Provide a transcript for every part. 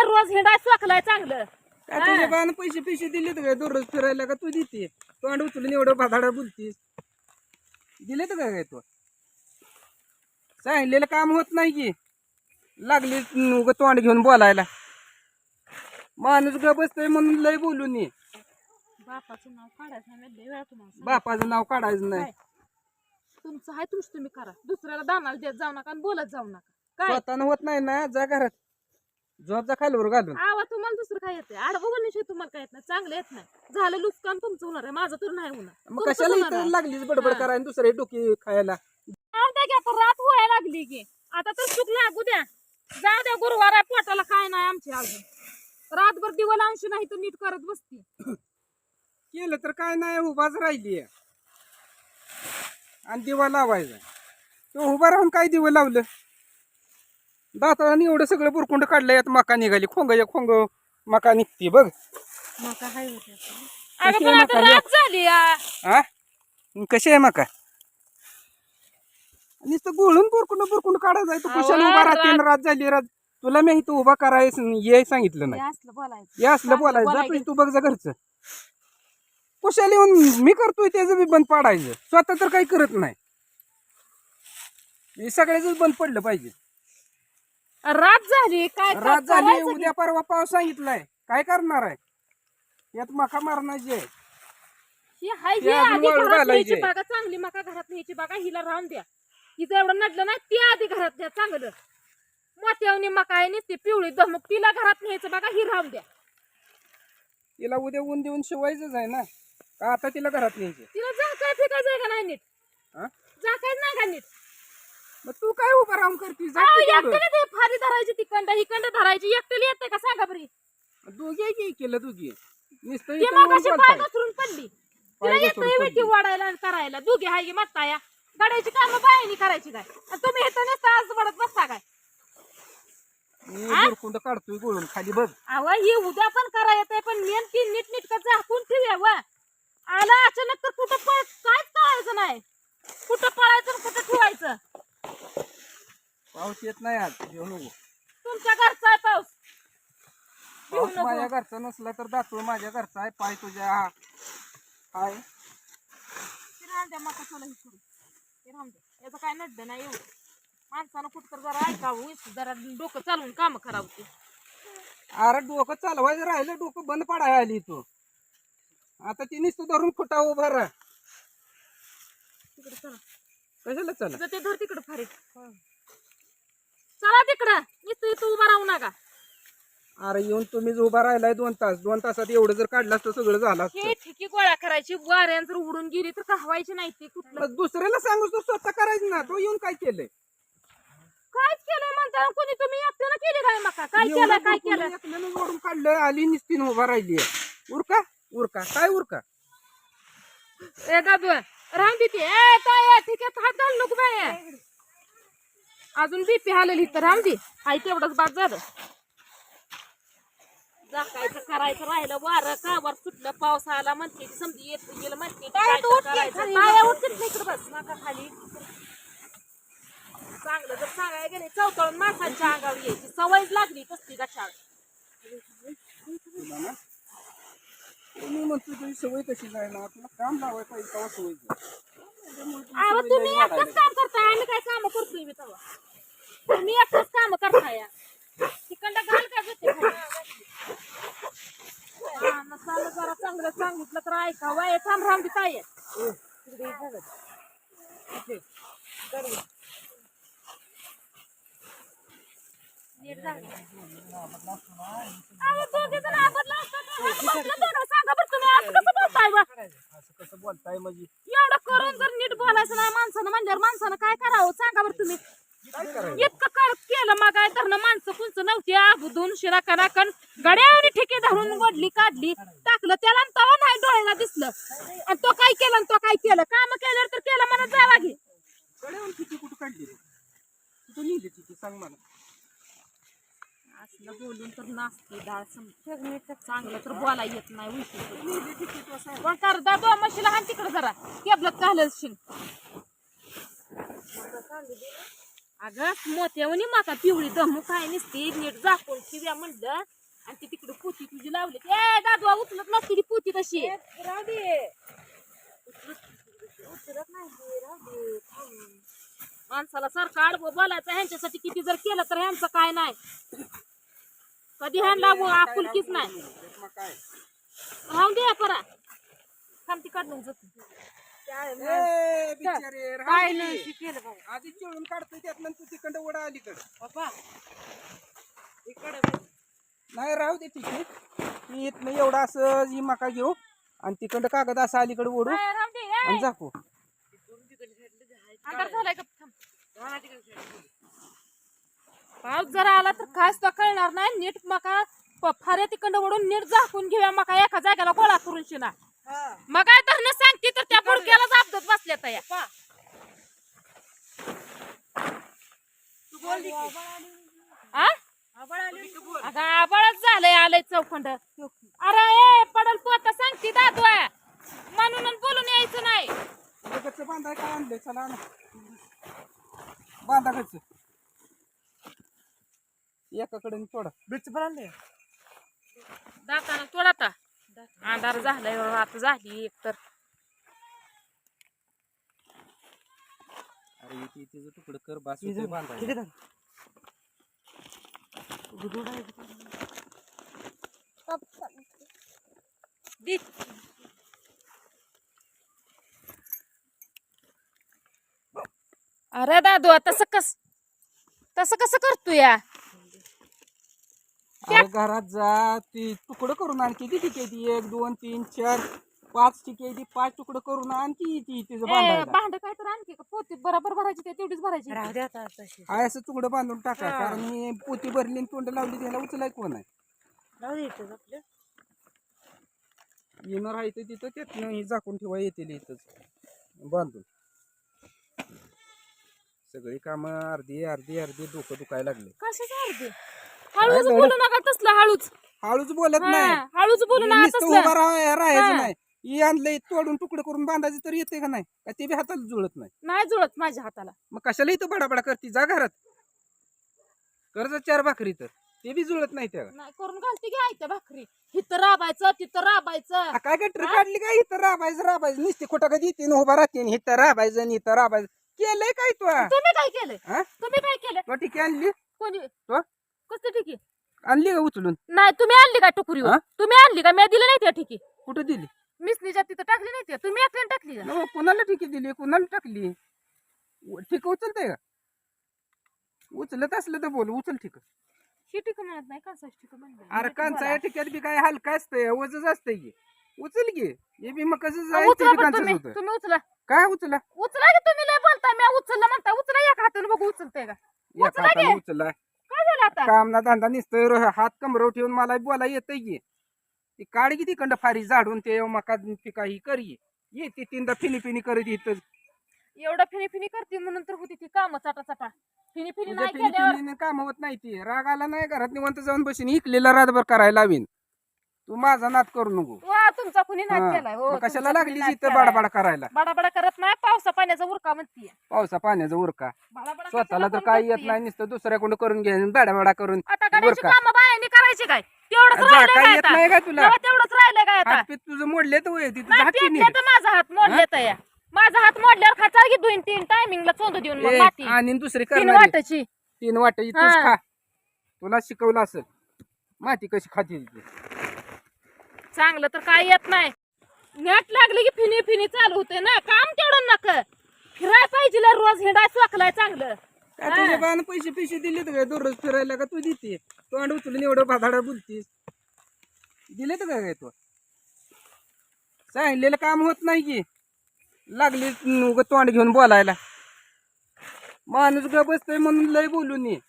रोज Honda सोकलाय चांगलं. काय तुझ्या बाण पैसे दिलेत का दररोज फिरायला का तू देते तोंड उचलून एवढं भादाडा बोलतीस दिलेत का काय तू सांगितलेलं काम होत नाही की लागली उग तोंड घेऊन बोलायला माणूस ग बसतोय म्हणून लय बोलून ये बापाचं नाव काढायचं नाही लय वेळा तुम्हाला सांगितलं. बापाचं नाव काढायचं नाही तुमचं आहे तुमचं तुम्ही करा. दुसऱ्याला दानाला देत जाऊ नका आणि बोलत जाऊ नका. काय स्वतःनं होत नाही ना जा घरात झोप जा खालीवर घालून आवा तुम्हाला दुसरं काय येते आडवं बोलण्याशिवाय तुम्हाला काय येत नाही चांगलं येत नाही. झालं नुकसान तुमचं होणार आहे माझं तर नाही होणार. मग तुमचं कशाला होणार इथं आहे. लागलीच बडबड करायला दुसरे डोकी खायला आता की आता रात व्हायला लागली की आता तर चूक लागू द्या. जाऊ द्या गुरुवार आहे पोटाला काय नाही आमची अजून रातभर दिवा लावून नाही तर नीट करत बसती. केलं तर काय नाही उभाच राहिली आणि दिवा लावायचा तो उभा राहून काय दिवं लावलं दाताने एवढं सगळं बुरकुंड काढलं यात मका निघाली खोंग मका निघते बघ मका हाय होते कशी आहे मका रात झाली हा कशी आहे मका नुसतं गोळून बुरकुंड काढायचं आहे तू कशाला उभा राहते रात झाली रात तुला मी इथं उभा करायचं ये सांगितलं नाही असलं बोलायचं हे असलं बोलायचं तू बघ जा घरचं कशाला येऊन मी करतोय त्याचं बी बंद पाडायचं स्वतः तर काही करत नाही हे सगळ्याच बंद पडलं पाहिजे रात झाली काय रात झाली उद्या परवा पाऊस सांगितलाय काय करणार आहे यात मका मारण्याची आहे ही हाय ते ही अजून आधी वाळू घरात घालायचे. न्यायची बघा चांगली मका घरात न्यायची बघा हिला राहून द्या. हिचं एवढं नडलं नाही ती आधी घरात द्या चांगलं मोठ्यावनी मका आहे नुसती पिवळी धमक तिला घरात न्यायचं बघा ही राहून द्या. तिला उद्या ऊन देऊन शिवायचंच आहे ना का आता तिला घरात न्यायचं तिला झाकाय फेकायचं आहे का नाही नीट हा? झाकायच नाही का नीट मग तू काय उभा राहून करतीस जा अहो, की तेवढं. एकट्याला ते फारी धरायची तिकंड हिकंड धरायची एकट्याला येते का सांगा बरी दोघे की केलं दोघी नुसतं ती इथं मग येऊन अशी पाय बोलताय. घसरून पडली पाय तिला घसरून येतं पडली. ती वाढायला आणि करायला दोघी हाय की मत्ता या गाड्याची कामं बायानी करायची काय आणि तुम्ही येतं नसता आज पडत बसता काय मी बुरकुंड काढतोय गोळून खाली बघ अव ही उद्या पण करा येते पण नेमकी नीट झाकून ठेवूया व आला अचानक तर कुठं काहीच कळायचं नाही कुठं पळायचं आणि कुठं ठेवायचं. पाऊस येत नाही आज घेऊ नको तुमच्या घरचा आहे पाऊस घेऊ पाऊस नको. माझ्या घरचा नसला तर दातूळ माझ्या घरचा आहे पाय तुझ्या हाय ते राहून द्या मका चला हे करू ते राहून द्या याचं काय नड्ड नाही एवढं माणसानं कुठं तर जरा ऐकावं जरा डोकं चालवून काम करावं ते अरे डोकं चालवायचं राहिलं डोकं बंद पडायला आली तू आता ती नुसतं धरून खुटा उभा राहा तिकडे चला कशाला चला जर ते धर तिकडं फारी चला तिकडं इथं उभा राहू नका. अरे येऊन तुम्हीच उभा राहिलाय 2 तासात एवढं जर काढलं असतं सगळं झालं असतं. हे ठिकी गोळा करायची वाऱ्यान जर उडून गेली तर कहवायची नाही ती कुठलं मग दुसऱ्याला सांगू तू स्वतः करायचं ना तो येऊन काय केलंय कायच केलंय म्हणता कोणी तुम्ही एकट्यानं केली काय मका काय एवढं केलं काय बुरकुंड केलं एकल्यानं ओढून काढलं आली निस्तीन उभा राहिली उरका काय उरका ए दादू राहून देते ए ताय ठिक्यात हात घाल नको बाय अजून बीपी हालेली तर राहून दे हाय तेवढंच बाद झालं. जाकायचं करायचं राहिलं वारं कावर सुटलं पाऊस आला म्हणते समजी येत गेलं म्हणते काय तर करायचं. ताया उठतील ना इकडं बस नका खाली चांगलं जर सांगायला गेले चौकाळून माणसांच्या अंगावर यायची सवयच लागली कसली गचाळ. मी म्हणतो तुझी सवय कशी जायला तुला काम लावायला पाहिजे तेव्हा सवय अहो तुम्ही एकटंच काम करताय आम्ही काय काम करतोय मी तेव्हा तुम्ही एकटंच काम करताय तिकडं घाल का घेते नसाला जरा चांगलं सांगितलं तर ऐका वाय थांब राम दे काय नीट सांगा तुम्ही असं कसं बोलताय बा असं कसं बोलताय म्हणजे एवढं करून जर नीट बोलायचं नाही माणसानं म्हणल्यावर माणसानं काय करावं सांगा बरं तुम्ही काय करायचं इतकं केलं मग काय तर माणसं कुंच नव्हती अगोदून शिरा कनाकन गड्यावरी ठेके धरून वडली काढली टाकलं त्याला आणि तवा नाही डोळ्याला दिसलं आणि तो काय केलं आणि तो काय केलं काम केल्यावर तर केलं म्हणत जावा घे कळेल किती कुठं काढली कुठं लिहिली तिथे सांग मला असलं बोलून तर नाचते डाळ चांगलं तर बोला येत नाही उलटी पण कर दादू मशीला हाण तिकडे जरा केबलत घालशील अगं मोत्यावनी माका पिवळी दमू काय नसते नीट झाकून ठेव्या म्हणलं आणि ती तिकडे पोती तुझी लावली ए दादवा उचलत नसती ती पोती तशी राहू दे उचलत नाही राहू दे माणसाला सारखं आडवं बोलायचं ह्यांच्यासाठी किती जर केलं तर ह्यांचं काय नाही कधी ह्यांना आपुलकीच नाही राहू दे परा थांबती काढून जातो काय नाही केलं आधी चिळून काढतोय त्यातनं तू तिकडं ओढा अलीकडं नाही राहू दे ठीक आहे मी इथनं एवढं असं ही मका घेऊ आणि तिकडं कागद असं अलीकडे ओढू राहू दे आणि झाकू अंधार झालाय का पाऊस जरा आला तर खास तो कळणार नाही नीट मका फाऱ्या तिकडं ओढून नीट झाकून घेऊया मका एका जागेला गोळा करून शिना मग काय धरणं सांगते तर त्या बुडक्याला जाबदत बसल्या तया अगं आबाळच झालंय आलंय चौखंड अरे ए पडल पोता सांगते दादू म्हणून बोलून यायचं नाही गच्च बांधाय काय आणलंय चला ना बांधा गच्च एकाकडे थोडा गच्च पण आणलंय दाताना तोड आता अंधार झालाय रात झाली एक तर अरे तिचं तुकडं कर बास बांधा अरे दादू तसं कसं करतोय या अरे घरात जा ती तुकडं करून आणखी किती ती 1 2 3 4 5 ठिके ती 5 तुकडं करून आणखी ती तिचं बांधायला भांड काय तर आणखी का पोती बरोबर भरायची ते तेवढीच भरायची राहू दे आता तशी हाय असं तुकडं बांधून टाका कारण ही पोती भरली आणि तोंड लावली त्याला उचलाय कोण आहे राहू दे इथं आपलं येणार आहे तिथं त्यातनं ही झाकून ठेवा येतील इथंच बांधून सगळी कामं अर्धी अर्धी अर्धी डोकं दुखायला लागले कशाच अर्धी हळूच बोलू नका तसलं हळूच बोलत नाही हळूच बोलू नका नुसतं उभं राहायचं नाही ही आणलंय तोडून तुकडं करून बांधायचं तर येते का नाही का ते बी हाताला जुळत नाही जुळत माझ्या हाताला मग कशाला इथं बडाबडा करते जा घरात कर्ज 4 भाकरी तर ते बी जुळत नाही त्या नाही करून घालते घ्यायचं भाकरी इथं राबायचं तिथं राबायचं काय गटर काढली काय इथं राबायचं नुसती कुठं कधी येते उभा राहते इथं राबायचं आणि इथं राबायचं केलंय काय तू तुम्ही काय केलंय तुम्ही काय केलं तो ठिकी आणली कोणी तो कसं ठिकी आणली का उचलून नाही तुम्ही आणली का टुकरी तुम्ही आणली का मी दिली नाही त्या ठिकी कुठं दिली मिसनीच्या तिथं टाकली नाही त्या तुम्ही एकल्याने टाकली का कुणाला ठिकी दिली कुणाला टाकली ठीक उचलतय का उचलत असलं तर बोल उचल ठीक ही ठिक म्हणत नाही कांसा ठिक म्हणलं अरे कांचा या ठिकाणी बी काय हलका असतंय वजच असतंय की उचल की हे बी मग कसं उचला पण जायचं तुम्ही होतं तुम्ही उचला काय उचला उचला की तुम्ही लय बोलताय मी उचललं म्हणता उचला एका हाताने बघू उचलतंय का एका हाताने उचलला काय झालं आता काम ना धंदा निसतोय हात कमरव ठेवून मला बोला येतंय की ती काढ की तिकंड फारी झाडून ते मका पिकाही करी ये ती 3दा फिनी करत येतच एवढं फिनी करते म्हणून तर होती ती काम चटा फिनी नाही फिनी केल्यावर काम होत नाही ती राग आला नाही घरात निवंत जाऊन बसीन इकलेला रातभर करायला लावीन तू माझा नाद करू नको वा तुमचा कुणी नाद केलाय हो मग कशाला तुमचा लागली कुणी नाद इथं केलाय. बडाबडा करायला बडाबडा करत नाही पावसा पाण्याचा उरका म्हणतीये पावसा पाण्याचा उरका बडाबडा स्वतःला कशाला तर कोण काही येत करतीये? नाही नुसतं दुसऱ्याकडून करून घ्या बडाबडा करून आता गड्याची उरका. कामं बायांनी करायची काय तेवढंच जा, राहिलंय काय काय येत आता? नाही का तुला? तेव्हा तेवढंच राहिलंय काय आता हातपीत तुझं मोडले तर होय तिथं नाही हातची पेटले तर माझा हात मोडले तर या माझा हात मोडल्यावर खाचार की 2-3 टायमिंगला चोंद देऊन मग माती आणि दुसरी 3 करणार वाटाची 3 वाटाची तूच हा. खा तुला शिकवलं असेल माती कशी खाते ती. चांगलं तर काय येत नाही नेट लागली की फिनी चालू होते ना काम तेवढं नक फिराय पाहिजे लय रोज हिंडाय चोखलाय चांगलं काय तुझ्या बाण पैसे दिलेत का दररोज फिरायला का तू देते तोंड उचलून एवढं भाधाडा बोलतीस दिलेत का काय तू सांगितलेलं काम होत नाही की लागली उग तोंड घेऊन बोलायला माणूस ग बसतोय म्हणून लय बोलून ये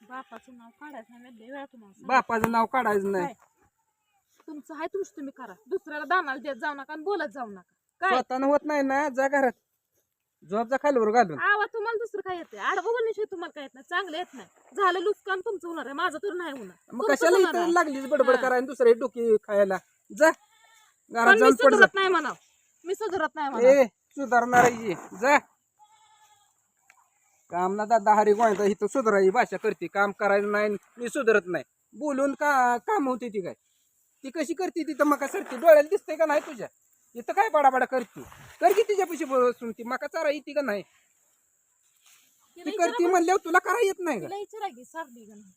बापाचं नाव काढायचं नाही लय वेळा तुम्हाला सांगितलं. बापाचं नाव काढायचं नाही तुमचं आहे तुमचं तुम्ही करा दुसऱ्याला दानाला देत जाऊ नका आणि बोलत जाऊ नका काय स्वतःनं होत नाही ना जा घरात झोप जा खालीवर घालून आवाज तुम्हाला दुसरं काय येते आडवं बोलण्याशिवाय तुम्हाला काय येत नाही चांगलं येत नाही झालं नुकसान तुमचं होणार आहे माझं तर नाही होणार मग तुमचं कशाला होणार इथं आहे. लागलीच बडबड हा. करायला दुसरे डोकी खायला जा घरात पण मी जाऊन पड जा. सुधरत नाही म्हणाव मी सुधरत नाही म्हणाव ए सुधारणार आहे जा काम ना दादा हरी गोंदा इथं सुधारायची भाषा करते, काम करायचं नाही मी सुधारत नाही. बोलून काम होते ती काय? ती कशी करते तिथं मका सरते डोळ्याला दिसतंय का नाही तुझ्या? इथं काय बडाबडा करते? कर की तिच्यापाशी बसून ती मका चारा येते का नाही? ती करते म्हणल्यावर तुला करा येत नाही का? तिला विचारा की सारली का नाही